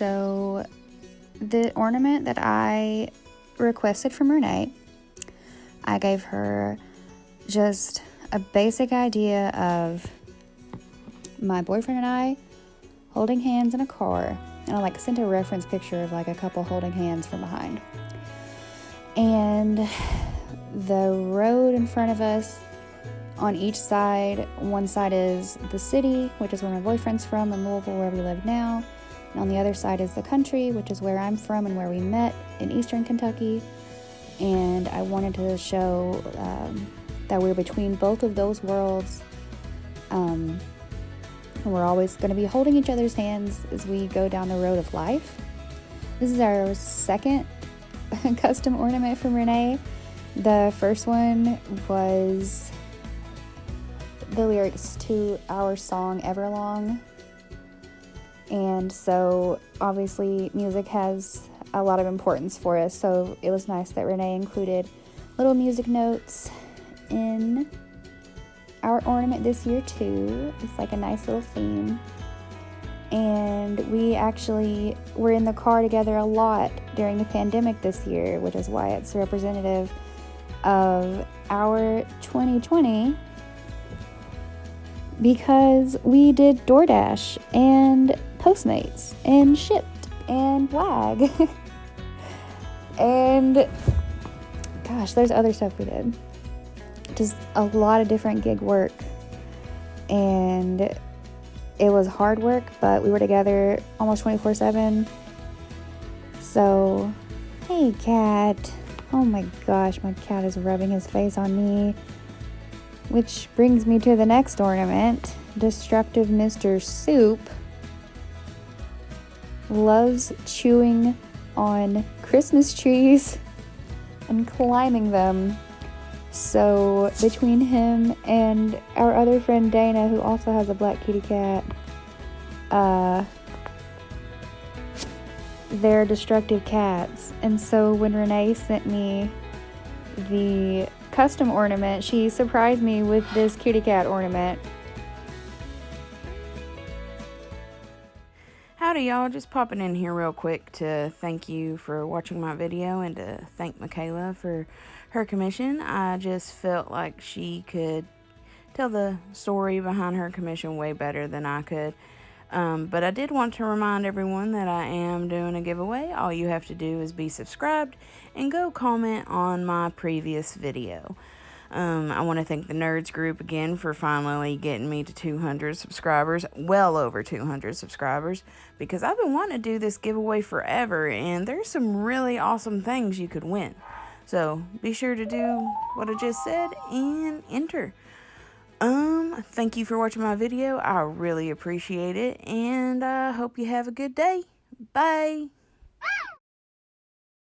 So the ornament that I requested from Rene, I gave her just a basic idea of my boyfriend and I holding hands in a car, and I sent a reference picture of a couple holding hands from behind, and the road in front of us. On each side, one side is the city, which is where my boyfriend's from, in Louisville, where we live now. And on the other side is the country, which is where I'm from and where we met in eastern Kentucky. And I wanted to show that we're between both of those worlds. And we're always going to be holding each other's hands as we go down the road of life. This is our second custom ornament from Rene. The first one was the lyrics to our song Everlong, and so obviously music has a lot of importance for us, so it was nice that Rene included little music notes in our ornament this year too. It's a nice little theme, and we actually were in the car together a lot during the pandemic this year, which is why it's representative of our 2020, because we did DoorDash and Postmates and Shipped and Wag and gosh, there's other stuff we did. Just a lot of different gig work, and it was hard work, but we were together almost 24/7. So, hey cat. Oh my gosh, my cat is rubbing his face on me. Which brings me to the next ornament. Destructive Mr. Soup loves chewing on Christmas trees and climbing them. So between him and our other friend Dana, who also has a black kitty cat, they're destructive cats. And so when Rene sent me the custom ornament, she surprised me with this kitty cat ornament. Howdy y'all, just popping in here real quick to thank you for watching my video and to thank Michaela for her commission. I just felt like she could tell the story behind her commission way better than I could. But I did want to remind everyone that I am doing a giveaway. All you have to do is be subscribed and go comment on my previous video. I want to thank the Nerds group again for finally getting me to 200 subscribers, well over 200 subscribers, because I've been wanting to do this giveaway forever, and there's some really awesome things you could win. So be sure to do what I just said and enter. Thank you for watching my video. I really appreciate it, and I hope you have a good day. Bye.